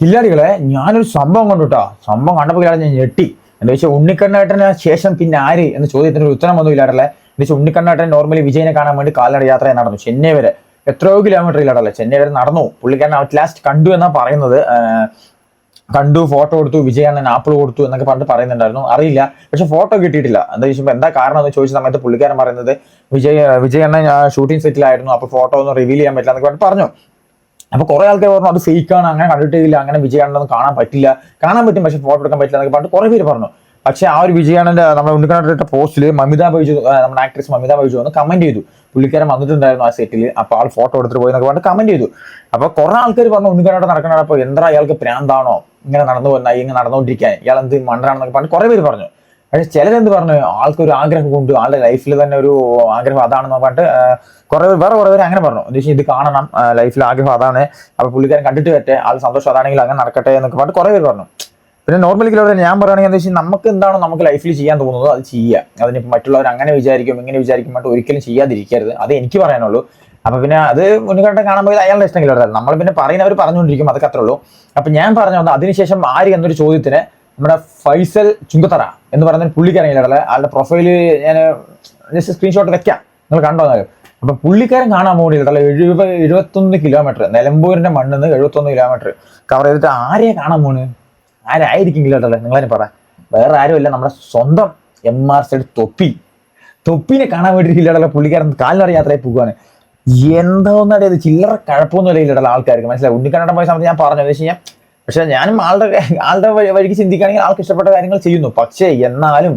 കില്ലാടികളെ ഞാനൊരു സംഭവം കണ്ടുട്ടാ. സംഭവം കണ്ടപ്പോൾ ഞാൻ ഞെട്ടി. എന്താ വെച്ചാൽ ഉണ്ണിക്കണ്ണേട്ടന് ശേഷം പിന്നെ ആര് എന്ന ചോദ്യത്തിന് ഒരു ഉത്തരം ഒന്നും ഇല്ലാടല്ലേ. എന്താ വെച്ചാൽ ഉണ്ണിക്കണ്ണേട്ടൻ നോർമലി വിജയനെ കാണാൻ വേണ്ടി കാൽനട യാത്ര നടന്നു ചെന്നൈ വരെ. എത്രയോ കിലോമീറ്റർ ഇല്ലാടല്ലേ, ചെന്നൈ വരെ നടന്നു. പുള്ളിക്കാരൻ അറ്റ് ലാസ്റ്റ് കണ്ടു എന്നാ പറയുന്നത്. കണ്ടു, ഫോട്ടോ കൊടുത്തു, വിജയണ്ണൻ ആപ്പിൾ കൊടുത്തു എന്നൊക്കെ പറഞ്ഞിട്ട് പറയുന്നുണ്ടായിരുന്നു. അറിയില്ല, പക്ഷെ ഫോട്ടോ കിട്ടിയിട്ടില്ല. എന്താ ചോദിച്ചപ്പോൾ എന്താ കാരണം എന്ന് ചോദിച്ച സമയത്ത് പുള്ളിക്കാരൻ പറയുന്നത് വിജയണ്ണൻ ഷൂട്ടിംഗ് സെറ്റിലായിരുന്നു, അപ്പൊ ഫോട്ടോ ഒന്നും റിവീൽ ചെയ്യാൻ പറ്റില്ല എന്നൊക്കെ പറഞ്ഞു. അപ്പൊ കുറെ ആൾക്കാർ പറഞ്ഞു അത് ഫേക്കാണ്, അങ്ങനെ കണ്ടിട്ടില്ല, അങ്ങനെ വിജയണ്ണനൊന്നും കാണാൻ പറ്റില്ല, കാണാൻ പറ്റും പക്ഷെ ഫോട്ടോ എടുക്കാൻ പറ്റില്ല എന്നൊക്കെ പറഞ്ഞിട്ട് കുറെ പേര് പറഞ്ഞു. പക്ഷെ ആ ഒരു വിജയണ്ണന്റെ നമ്മുടെ ഉണ്ണിക്കണ്ണേട്ട പോസ്റ്റിൽ മമിത ബൈജു, നമ്മുടെ ആക്ട്രസ് മമിത ബൈജു വന്ന് കമന്റ് ചെയ്തു. പുള്ളിക്കാരൻ വന്നിട്ടുണ്ടായിരുന്നു ആ സെറ്റിൽ, അപ്പൊ ആൾ ഫോട്ടോ എടുത്തിട്ട് പോയി എന്നൊക്കെ പറഞ്ഞിട്ട് കമന്റ് ചെയ്തു. അപ്പൊ കുറെ ആൾക്കാർ പറഞ്ഞു ഉണ്ണിക്കണ്ണേട്ട നടക്കണപ്പോ എന്താ അയാൾക്ക് പ്രാന്താണോ ഇങ്ങനെ നടന്നു വന്നാൽ ഇങ്ങനെ നടന്നുകൊണ്ടിരിക്കാൻ, ഇയാൾ എന്ത് മണ്ടനാണെന്നൊക്കെ പറഞ്ഞ് കുറെ പേര് പറഞ്ഞു. പക്ഷെ ചിലരെന്ത് പറഞ്ഞു, ആൾക്കൊരു ആഗ്രഹം കൊണ്ട് ആളുടെ ലൈഫിൽ തന്നെ ഒരു ആഗ്രഹം അതാണെന്ന് പറഞ്ഞിട്ട് വേറെ കുറെ പേര് അങ്ങനെ പറഞ്ഞു. എന്താ വെച്ചാൽ ഇത് കാണണം, ലൈഫിൽ ആഗ്രഹം അതാണ്, അപ്പൊ പുള്ളിക്കാരൻ കണ്ടിട്ട് പറ്റേ, ആൾ സന്തോഷം അതാണെങ്കിൽ അങ്ങനെ നടക്കട്ടെ എന്നൊക്കെ പറഞ്ഞിട്ട് കുറെ പേര് പറഞ്ഞു. പിന്നെ നോർമലി ഞാൻ പറയുകയാണെങ്കിൽ എന്താ വെച്ചാൽ നമുക്ക് എന്താണോ നമുക്ക് ലൈഫിൽ ചെയ്യാൻ തോന്നുന്നത് അത് ചെയ്യുക. അതിനിപ്പോൾ മറ്റുള്ളവർ അങ്ങനെ വിചാരിക്കും ഇങ്ങനെ വിചാരിക്കും പറഞ്ഞിട്ട് ഒരിക്കലും ചെയ്യാതിരിക്കരുത്, അത് എനിക്ക് പറയാനുള്ളൂ. അപ്പൊ പിന്നെ അത് മുൻകണ്ഠം കാണാൻ പോയത് അയാളുടെ ഇഷ്ടമെങ്കിലും നമ്മൾ പിന്നെ പറയുന്നവർ പറഞ്ഞുകൊണ്ടിരിക്കും, അതൊക്കെ അത്രേ ഉള്ളൂ. അപ്പൊ ഞാൻ പറഞ്ഞു വന്നത് അതിനുശേഷം ആര് എന്നൊരു ചോദ്യത്തിന് നമ്മുടെ ഫൈസൽ ചുങ്കത്തറ എന്ന് പറയുന്ന പുള്ളിക്കാരനില്ല, ആളുടെ പ്രൊഫൈല് ഞാൻ ജസ്റ്റ് സ്ക്രീൻഷോട്ട് വെക്കാം, നിങ്ങൾ കണ്ടോ എന്നാലും. അപ്പൊ പുള്ളിക്കാരൻ കാണാൻ പോകുന്നില്ല, 71 കിലോമീറ്റർ നിലമ്പൂരിന്റെ മണ്ണിൽ നിന്ന് 71 കിലോമീറ്റർ കവർ ചെയ്തിട്ട് ആരെയാ കാണാൻ പോണ്, ആരായിരിക്കും കേട്ടല്ലേ നിങ്ങളതിന് പറ. വേറെ ആരുമല്ല, നമ്മുടെ സ്വന്തം MR സൈഡ് തൊപ്പിനെ കാണാൻ വേണ്ടിയിട്ടില്ല പുള്ളിക്കാരൻ കാൽനട യാത്രയിൽ പോകുകയാണ്. എന്താണെന്നറിയാം, അത് ചില്ലറ കഴപ്പൊന്നും ഇല്ലടല്ല ആൾക്കാർക്ക് മനസ്സിലായി. ഉണ്ണിക്കണ്ണേട്ടൻ പോയ സമയത്ത് ഞാൻ പറഞ്ഞു എന്ന് വെച്ച് കഴിഞ്ഞാൽ, പക്ഷെ ഞാനും ആളുടെ വഴിക്ക് ചിന്തിക്കുകയാണെങ്കിൽ ആൾക്ക് ഇഷ്ടപ്പെട്ട കാര്യങ്ങൾ ചെയ്യുന്നു. പക്ഷേ എന്നാലും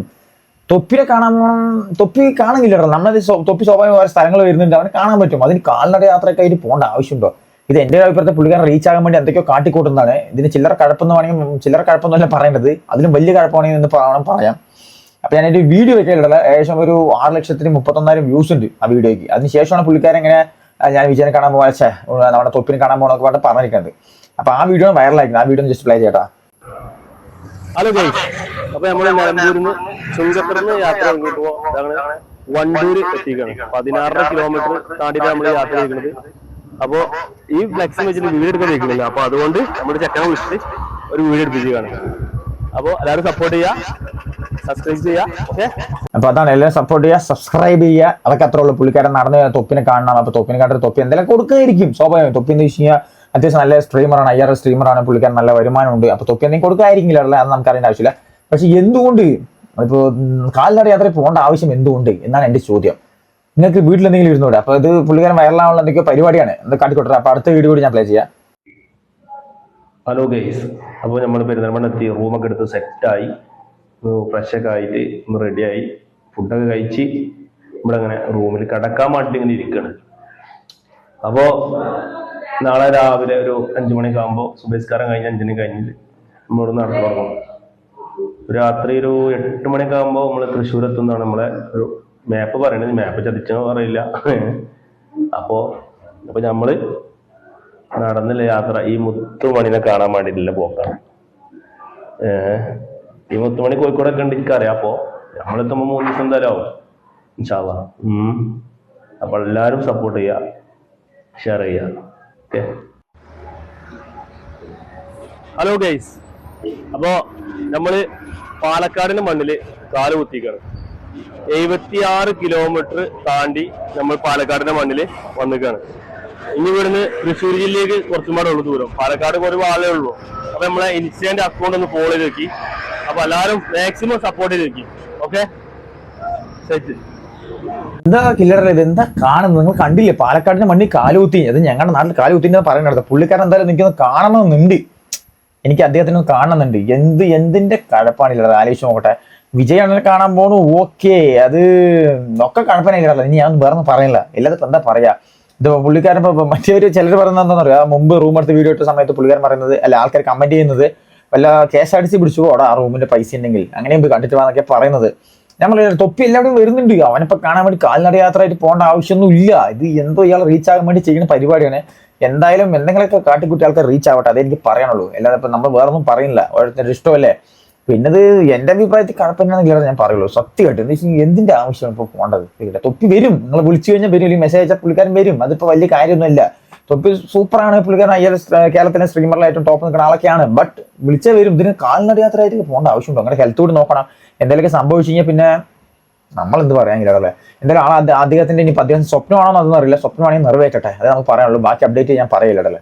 തൊപ്പിനെ കാണാൻ പോകണം, തൊപ്പി കാണുന്നില്ലല്ലോ. നമ്മളത് തൊപ്പി സ്വാഭാവികമായ സ്ഥലങ്ങൾ വരുന്നുണ്ട്, അവന് കാണാൻ പറ്റും. അതിന് കാൽനട യാത്രയൊക്കെ ആയിട്ട് പോകേണ്ട ആവശ്യമുണ്ടോ? ഇത് എൻ്റെ അഭിപ്രായത്തിൽ പുള്ളിക്കാരൻ റീച്ച് ആകാൻ വേണ്ടി എന്തൊക്കെയോ കാട്ടിക്കൂട്ടുന്നതാണ്. ഇതിന് ചില്ലറ കഴപ്പൊന്നുമല്ല പറയേണ്ടത്, അതിലും വലിയ കഴപ്പമാണെങ്കിൽ എന്ന് പറയാം. അപ്പൊ ഞാൻ എൻ്റെ വീഡിയോ വെക്കാനുള്ള ഏകദേശം ഒരു 6,31,000 വ്യൂസ് ഉണ്ട് ആ വീഡിയോയ്ക്ക്. അതിനുശേഷമാണ് പുള്ളിക്കാരൻ ഇങ്ങനെ ഞാൻ വിജയനെ കാണാൻ പോകാൻ നമ്മുടെ തൊപ്പിനെ കാണാൻ പോകണമെന്നൊക്കെ പറഞ്ഞിട്ട് പറഞ്ഞിരിക്കുന്നത്. അപ്പൊ ആ വീഡിയോ വൈറലായിരിക്കും, ആ വീഡിയോ ജസ്റ്റ് പ്ലേ ചെയ്യട്ടാ. ഹലോ ഗൈസ്, അപ്പൊ നമ്മള് നിലമ്പൂരിന്ന് ചുങ്കത്തറിന്ന് യാത്ര വണ്ടൂര് എത്തിക്കാണ്. 16 കിലോമീറ്റർ താണ്ടിട്ട് നമ്മൾ യാത്ര ചെയ്യുന്നത്. അപ്പോ ഈ ഫ്ലെക്സ് വെച്ചിട്ട് വീഡിയോ എടുക്കാൻ വെക്കുന്നില്ല, അപ്പൊ അതുകൊണ്ട് നമ്മുടെ ചെക്കനെ വിളിച്ചിട്ട് ഒരു വീഡിയോ എടുപ്പിക്കുകയാണ്. അപ്പൊ എല്ലാവരും സപ്പോർട്ട് ചെയ്യുക, സബ്സ്ക്രൈബ് ചെയ്യുക. ഓക്കെ, അപ്പൊ അതാണ്, എല്ലാവരും സപ്പോർട്ട് ചെയ്യുക, സബ്സ്ക്രൈബ് ചെയ്യുക, അതൊക്കെ അത്ര ഉള്ളൂ. പുള്ളിക്കാരൻ നടന്ന് തൊപ്പിനെ കാണണം. അപ്പൊ തൊപ്പിനെ കണ്ടിട്ട് തൊപ്പി എന്തെങ്കിലും കൊടുക്കുകയായിരിക്കും സ്വാഭാവികം. തൊപ്പി എന്ന് വെച്ച് കഴിഞ്ഞാൽ അത്യാവശ്യം നല്ല സ്ട്രീമറാണ്, IRL സ്ട്രീമറാണ്, പുള്ളിക്കാരൻ നല്ല വരുമാനമുണ്ട്. അപ്പൊ തൊപ്പി എന്തെങ്കിലും കൊടുക്കായിരിക്കില്ല, അത് നമുക്ക് അറിയേണ്ട ആവശ്യമില്ല. പക്ഷെ എന്തുകൊണ്ട് ഇപ്പോൾ കാൽനട യാത്രയിൽ പോകേണ്ട ആവശ്യം എന്തുകൊണ്ട് എന്നാണ് എന്റെ ചോദ്യം. നിങ്ങൾക്ക് വീട്ടിൽ എന്തെങ്കിലും ഇരുന്നൂടെ? അപ്പൊ ഇത് പുള്ളിക്കാരൻ വൈറലാവുള്ള എന്തൊക്കെയോ പരിപാടിയാണ്, എന്താ കാട്ടിക്കൊട്ടെ. അപ്പൊ അടുത്ത വീഡിയോ കൂടി ഞാൻ പ്ലേ ചെയ്യാം. ഹലോ ഗൈസ്, അപ്പോൾ നമ്മൾ പെരുന്തൽമണ്ണ എത്തി, റൂമൊക്കെ എടുത്ത് സെറ്റായി, ഫ്രഷൊക്കെ ആയിട്ട് ഒന്ന് റെഡിയായി, ഫുഡൊക്കെ കഴിച്ച് ഇവിടെ അങ്ങനെ റൂമിൽ കിടക്കാൻ വേണ്ടി ഇങ്ങനെ ഇരിക്കുകയാണ്. അപ്പോൾ നാളെ രാവിലെ ഒരു 5 മണിയൊക്കെ ആകുമ്പോൾ സുബഹിസ്കാരം കഴിഞ്ഞ് 5 മണി കഴിഞ്ഞിട്ട് നമ്മളിവിടെ നടന്നു തുടങ്ങും. രാത്രി ഒരു 8 മണിയൊക്കെ ആകുമ്പോൾ നമ്മൾ തൃശ്ശൂർ എത്തുന്നതാണ് നമ്മളെ ഒരു മാപ്പ് പറയണത്. മാപ്പ് ചതിച്ചോ അറിയില്ല. അപ്പൊ നമ്മള് നടന്നില്ല യാത്ര. ഈ മുത്തുമണിനെ കാണാൻ വേണ്ടിയിട്ടില്ല പോക്കാണ്. ഈ മുത്തുമണി കോഴിക്കോടൊക്കെ ഉണ്ട് എനിക്കറിയാം. അപ്പൊ നമ്മളെത്തുമ്പോ 3 ദിവസം എന്തായാലും ആവും ഇൻഷാ അല്ലാഹ്. അപ്പൊ എല്ലാരും സപ്പോർട്ട് ചെയ്യുക, ഷെയർ ചെയ്യുക. ഓക്കെ, ഹലോ ഗൈസ്, അപ്പോ നമ്മള് പാലക്കാടിന്റെ മണ്ണില് കാല് കുത്തിക്കാണ്. 76 കിലോമീറ്റർ താണ്ടി നമ്മൾ പാലക്കാടിന്റെ മണ്ണില് വന്നിക്കാണ്. ഇനി ഇവിടുന്ന് തൃശ്ശൂർ ജില്ലയിലേക്ക് കുറച്ചും പാടെ ഉള്ളു ദൂരം. പാലക്കാട് ഒരു ആളേ ഉള്ളൂ. അപ്പൊ നമ്മളെ ഇൻസ്റ്റന്റ് അക്കൗണ്ട് ഒന്ന് ഫോളോ ചെയ്ത് വെക്കി. അപ്പൊ എല്ലാവരും മാക്സിമം സപ്പോർട്ട് ചെയ്ത് വെക്കി. Okay, set. എന്താ കില്ലറ, ഇത് എന്താ കാണുന്നത്? നിങ്ങൾ കണ്ടില്ലേ പാലക്കാടിന്റെ മണ്ണിൽ കാലുകുത്തി? അത് ഞങ്ങളുടെ നാട്ടിൽ കാലുകുത്തി പറയുന്നത്. പുള്ളിക്കാരൻ എന്തായാലും എനിക്കൊന്ന് കാണണമെന്നുണ്ട്, എനിക്ക് അദ്ദേഹത്തിന് കാണുന്നുണ്ട്. എന്തിന്റെ കഴപ്പാണില്ല, ആലോചിച്ച് നോക്കട്ടെ. വിജയണ്ണനെ കാണാൻ പോണു, ഓക്കെ, അത് ഒക്കെ കഴപ്പനായില്ല. ഇനി ഞാൻ വേറെ ഒന്നും പറയില്ല, എല്ലാത്തിനും എന്താ പറയാ. ഇത് പുള്ളിക്കാരൻ മറ്റൊരു ചിലർ പറയുന്നത് എന്താണെന്ന് അറിയാം, മുമ്പ് റൂം എടുത്ത് വീഡിയോ ഇട്ട സമയത്ത് പുള്ളിക്കാരൻ പറയുന്നത്, അല്ല ആൾക്കാർ കമന്റ് ചെയ്യുന്നത്, വല്ല KSRTC പിടിച്ചു പോടാ ആ റൂമിന്റെ പൈസ ഉണ്ടെങ്കിൽ അങ്ങനെയും പോയി കണ്ടിട്ട് പോകാന്നൊക്കെ പറയുന്നത്. നമ്മൾ തൊപ്പി എല്ലാവരും വരുന്നുണ്ട്, അവനിപ്പോ കാണാൻ വേണ്ടി കാൽനട യാത്ര ആയിട്ട് പോകേണ്ട ആവശ്യമൊന്നും ഇല്ല. ഇത് എന്തോ ഇയാൾ റീച്ച് ആകാൻ വേണ്ടി ചെയ്യുന്ന പരിപാടിയാണ്. എന്തായാലും എന്തെങ്കിലുമൊക്കെ കാട്ടിക്കുട്ടി ആൾക്കാർ റീച്ച് ആവട്ടെ, അതേ എനിക്ക് പറയാനുള്ളൂ. അല്ലാതെ ഇപ്പൊ നമ്മൾ വേറെ ഒന്നും പറയുന്നില്ല. ഓരോരുത്തരുടെ ഇഷ്ടമല്ലേ. പിന്നത് എന്റെ അഭിപ്രായത്തിൽ കുഴപ്പമില്ലാന്ന് ഞാൻ പറയുള്ളൂ സത്യമായിട്ട്. എന്താ വെച്ചാൽ എന്തിന്റെ ആവശ്യമാണ് ഇപ്പോൾ പോകേണ്ടത്? തൊപ്പി വരും, നിങ്ങൾ വിളിച്ചു കഴിഞ്ഞാൽ വരും, അല്ലെങ്കിൽ മെസ്സേജ് അയച്ചാൽ പുള്ളിക്കാരൻ വരും. അതിപ്പോ വലിയ കാര്യമൊന്നുമില്ല. തൊപ്പി സൂപ്പറാണ്, പുള്ളിക്കാരൻ കേരളത്തിലെ സ്ട്രീമറിലെ ഏറ്റവും ടോപ്പ് നിൽക്കുന്ന ആളൊക്കെയാണ്. ബട്ട് വിളിച്ചാൽ വരും. ഇതിന് കാൽനട യാത്രയായിട്ട് പോകേണ്ട ആവശ്യമുണ്ടോ? അങ്ങനെ ഹെൽത്ത് കൂടി നോക്കണം. എന്തെങ്കിലുമൊക്കെ സംഭവിച്ചു കഴിഞ്ഞാൽ പിന്നെ നമ്മൾ എന്ത് പറയാനില്ല അല്ലേ. എന്തായാലും അദ്ദേഹത്തിന്റെ ഇനി അദ്ദേഹം സ്വപ്നമാണോ അതൊന്നും അറിയില്ല. സ്വപ്നമാണെങ്കിൽ നിറവേറ്റട്ടെ, അത് നമുക്ക് പറയാനുള്ളൂ. ബാക്കി അപ്ഡേറ്റ് ഞാൻ പറയില്ല അല്ലേ.